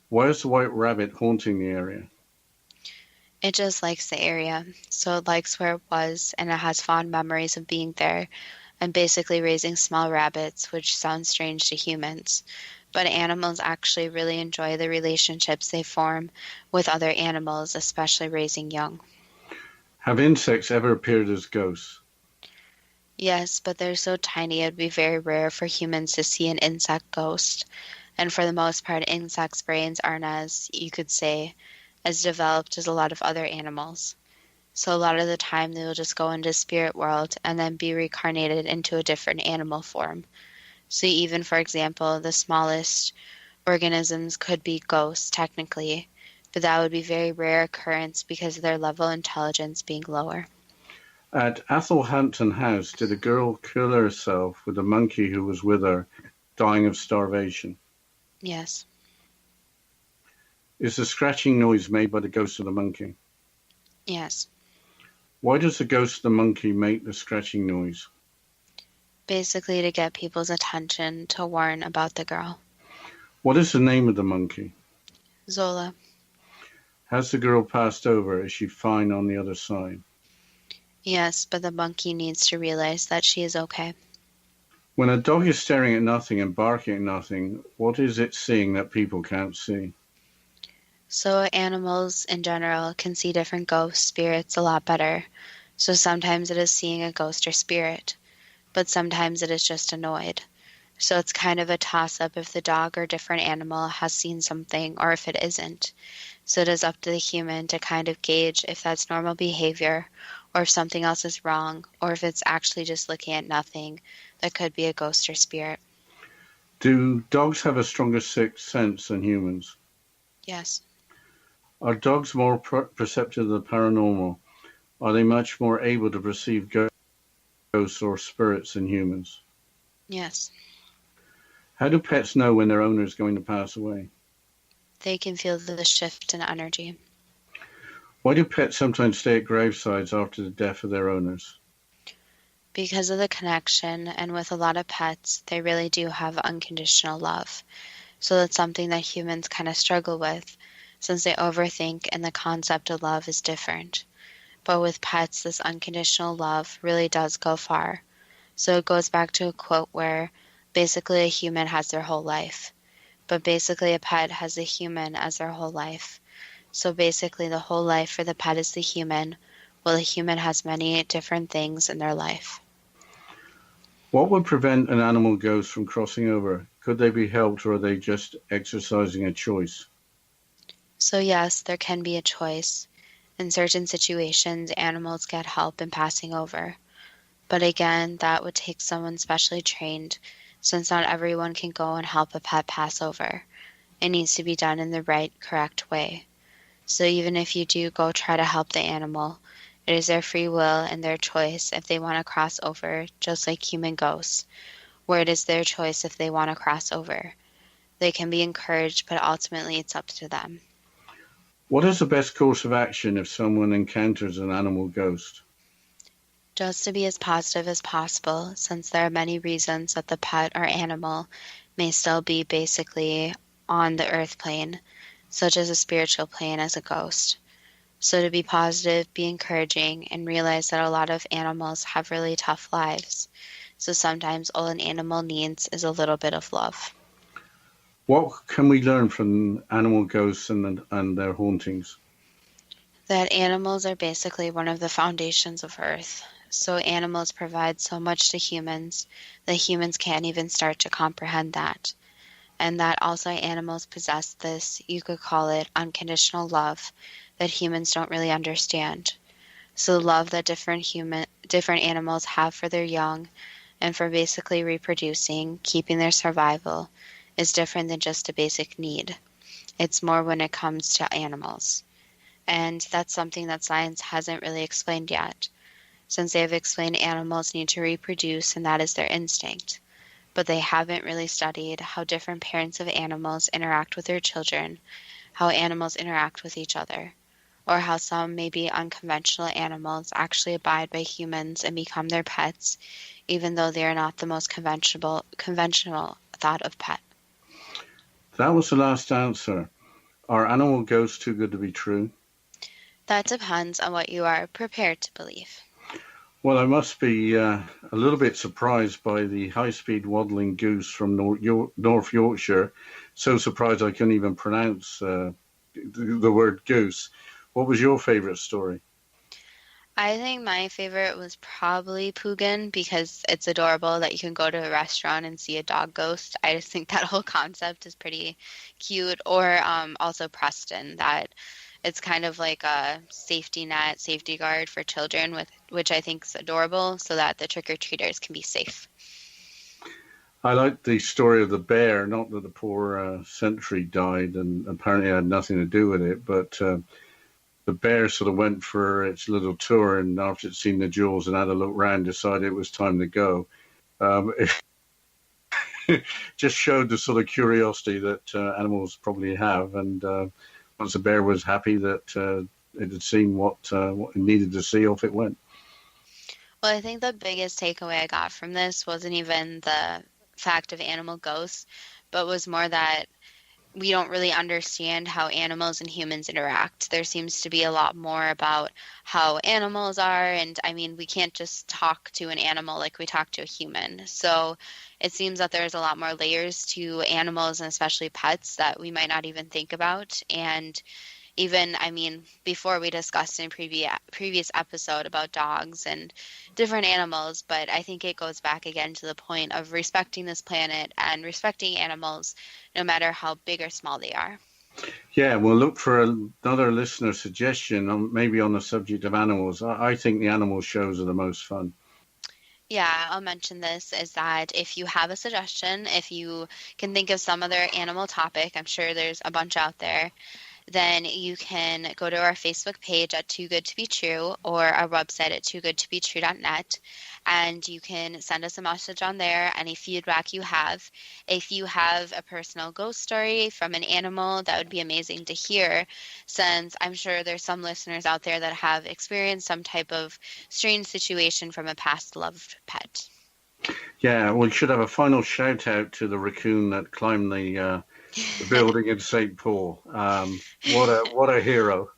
Why is the white rabbit haunting the area? It just likes the area, so it likes where it was, and it has fond memories of being there and basically raising small rabbits, which sounds strange to humans. But animals actually really enjoy the relationships they form with other animals, especially raising young. Have insects ever appeared as ghosts? Yes, but they're so tiny it would be very rare for humans to see an insect ghost. And for the most part, insects' brains aren't as, you could say, as developed as a lot of other animals. So a lot of the time they will just go into spirit world and then be reincarnated into a different animal form. So even, for example, the smallest organisms could be ghosts technically, but that would be very rare occurrence because of their level of intelligence being lower. At Athelhampton House, did a girl kill herself with a monkey who was with her, dying of starvation? Yes. Is the scratching noise made by the ghost of the monkey? Yes. Why does the ghost of the monkey make the scratching noise? Basically to get people's attention to warn about the girl. What is the name of the monkey? Zola. Has the girl passed over? Is she fine on the other side? Yes, but the monkey needs to realize that she is okay. When a dog is staring at nothing and barking at nothing, what is it seeing that people can't see? So animals in general can see different ghosts, spirits a lot better. So sometimes it is seeing a ghost or spirit, but sometimes it is just annoyed. So it's kind of a toss-up if the dog or different animal has seen something or if it isn't. So it is up to the human to kind of gauge if that's normal behavior or if something else is wrong or if it's actually just looking at nothing that could be a ghost or spirit. Do dogs have a stronger sixth sense than humans? Yes. Are dogs more perceptive of the paranormal? Are they much more able to perceive ghosts or spirits than humans? Yes. How do pets know when their owner is going to pass away? They can feel the shift in energy. Why do pets sometimes stay at gravesides after the death of their owners? Because of the connection, and with a lot of pets, they really do have unconditional love. So that's something that humans kind of struggle with, since they overthink and the concept of love is different. But with pets, this unconditional love really does go far. So it goes back to a quote where basically a human has their whole life, but basically a pet has a human as their whole life. So basically the whole life for the pet is the human, while the human has many different things in their life. What would prevent an animal ghost from crossing over? Could they be helped, or are they just exercising a choice? So yes, there can be a choice. In certain situations, animals get help in passing over. But again, that would take someone specially trained, since not everyone can go and help a pet pass over. It needs to be done in the right, correct way. So even if you do go try to help the animal, it is their free will and their choice if they want to cross over, just like human ghosts, where it is their choice if they want to cross over. They can be encouraged, but ultimately it's up to them. What is the best course of action if someone encounters an animal ghost? Just to be as positive as possible, since there are many reasons that the pet or animal may still be basically on the earth plane, such as a spiritual plane as a ghost. So to be positive, be encouraging, and realize that a lot of animals have really tough lives. So sometimes all an animal needs is a little bit of love. What can we learn from animal ghosts and their hauntings? That animals are basically one of the foundations of Earth. So animals provide so much to humans that humans can't even start to comprehend that. And that also animals possess this, you could call it unconditional love, that humans don't really understand. So the love that different animals have for their young and for basically reproducing, keeping their survival, is different than just a basic need. It's more when it comes to animals. And that's something that science hasn't really explained yet, since they have explained animals need to reproduce and that is their instinct. But they haven't really studied how different parents of animals interact with their children, how animals interact with each other, or how some maybe unconventional animals actually abide by humans and become their pets, even though they are not the most conventional thought of pet. That was the last answer. Are animal ghosts too good to be true? That depends on what you are prepared to believe. Well, I must be a little bit surprised by the high-speed waddling goose from North Yorkshire. So surprised I couldn't even pronounce the word goose. What was your favourite story? I think my favorite was probably Pugin because it's adorable that you can go to a restaurant and see a dog ghost. I just think that whole concept is pretty cute. Or also Preston, that it's kind of like a safety net, safety guard for children, which I think is adorable, so that the trick-or-treaters can be safe. I like the story of the bear, not that the poor sentry died and apparently had nothing to do with it, but the bear sort of went for its little tour, and after it's seen the jewels and had a look round, decided it was time to go. It just showed the sort of curiosity that animals probably have. And once the bear was happy that it had seen what it needed to see, off it went. Well, I think the biggest takeaway I got from this wasn't even the fact of animal ghosts, but was more that we don't really understand how animals and humans interact. There seems to be a lot more about how animals are, and I mean, we can't just talk to an animal like we talk to a human. So it seems that there's a lot more layers to animals, and especially pets, that we might not even think about. And even, I mean, before we discussed in previous episode about dogs and different animals, but I think it goes back again to the point of respecting this planet and respecting animals, no matter how big or small they are. Yeah, we'll look for another listener suggestion, maybe on the subject of animals. I think the animal shows are the most fun. Yeah, I'll mention this, is that if you have a suggestion, if you can think of some other animal topic, I'm sure there's a bunch out there, then you can go to our Facebook page at Too Good to Be True, or our website at toogoodtobetrue.net, and you can send us a message on there, any feedback you have. If you have a personal ghost story from an animal, that would be amazing to hear, since I'm sure there's some listeners out there that have experienced some type of strange situation from a past loved pet. Yeah, we should have a final shout out to the raccoon that climbed the building in St. Paul. What a hero.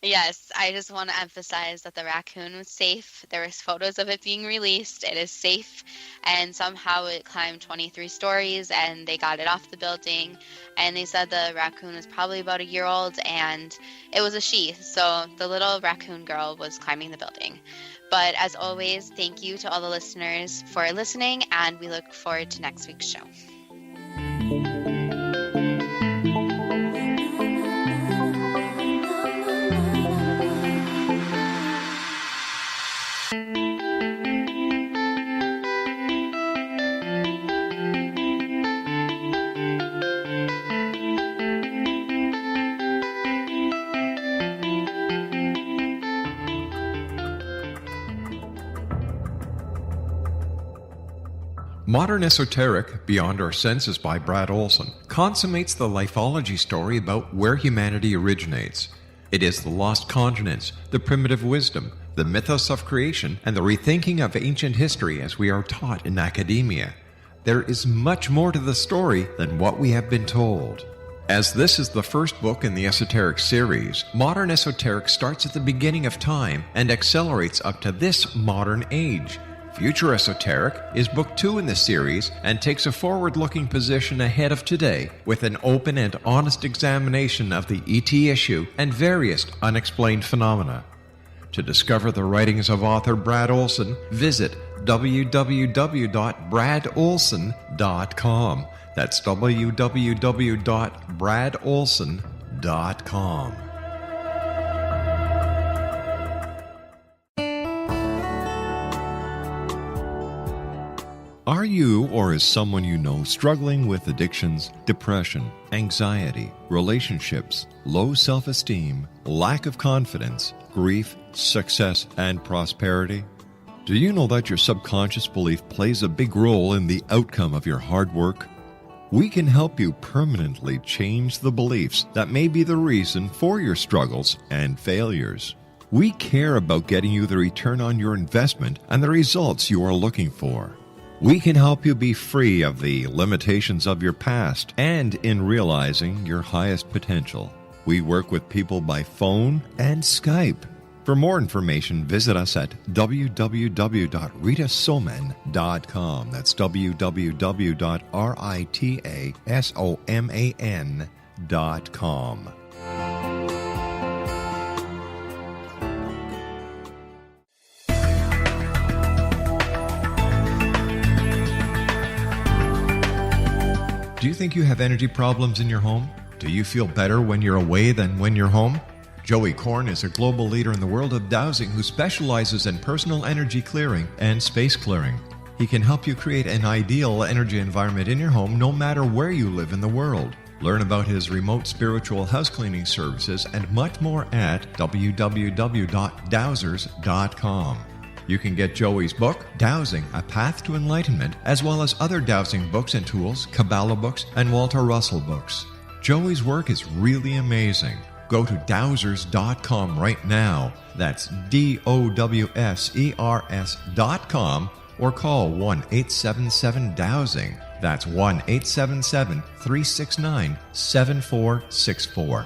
Yes, I just want to emphasize that the raccoon was safe. There was photos of it being released. It is safe, and somehow it climbed 23 stories, and they got it off the building, and they said the raccoon was probably about a year old, and it was a she, so the little raccoon girl was climbing the building. But as always, thank you to all the listeners for listening, and we look forward to next week's show. Modern Esoteric, Beyond Our Senses by Brad Olson, consummates the lifeology story about where humanity originates. It is the lost continents, the primitive wisdom, the mythos of creation, and the rethinking of ancient history as we are taught in academia. There is much more to the story than what we have been told. As this is the first book in the Esoteric series, Modern Esoteric starts at the beginning of time and accelerates up to this modern age. Future Esoteric is book 2 in the series and takes a forward-looking position ahead of today with an open and honest examination of the ET issue and various unexplained phenomena. To discover the writings of author Brad Olson, visit www.bradolson.com. That's www.bradolson.com. Are you or is someone you know struggling with addictions, depression, anxiety, relationships, low self-esteem, lack of confidence, grief, success, and prosperity? Do you know that your subconscious belief plays a big role in the outcome of your hard work? We can help you permanently change the beliefs that may be the reason for your struggles and failures. We care about getting you the return on your investment and the results you are looking for. We can help you be free of the limitations of your past and in realizing your highest potential. We work with people by phone and Skype. For more information, visit us at www.ritasoman.com. That's www.ritasoman.com. Do you think you have energy problems in your home? Do you feel better when you're away than when you're home? Joey Korn is a global leader in the world of dowsing who specializes in personal energy clearing and space clearing. He can help you create an ideal energy environment in your home no matter where you live in the world. Learn about his remote spiritual house cleaning services and much more at www.dowsers.com. You can get Joey's book, Dowsing, A Path to Enlightenment, as well as other dowsing books and tools, Kabbalah books, and Walter Russell books. Joey's work is really amazing. Go to dowsers.com right now. That's DOWSERS.com, or call 1-877-DOWSING. That's 1-877-369-7464.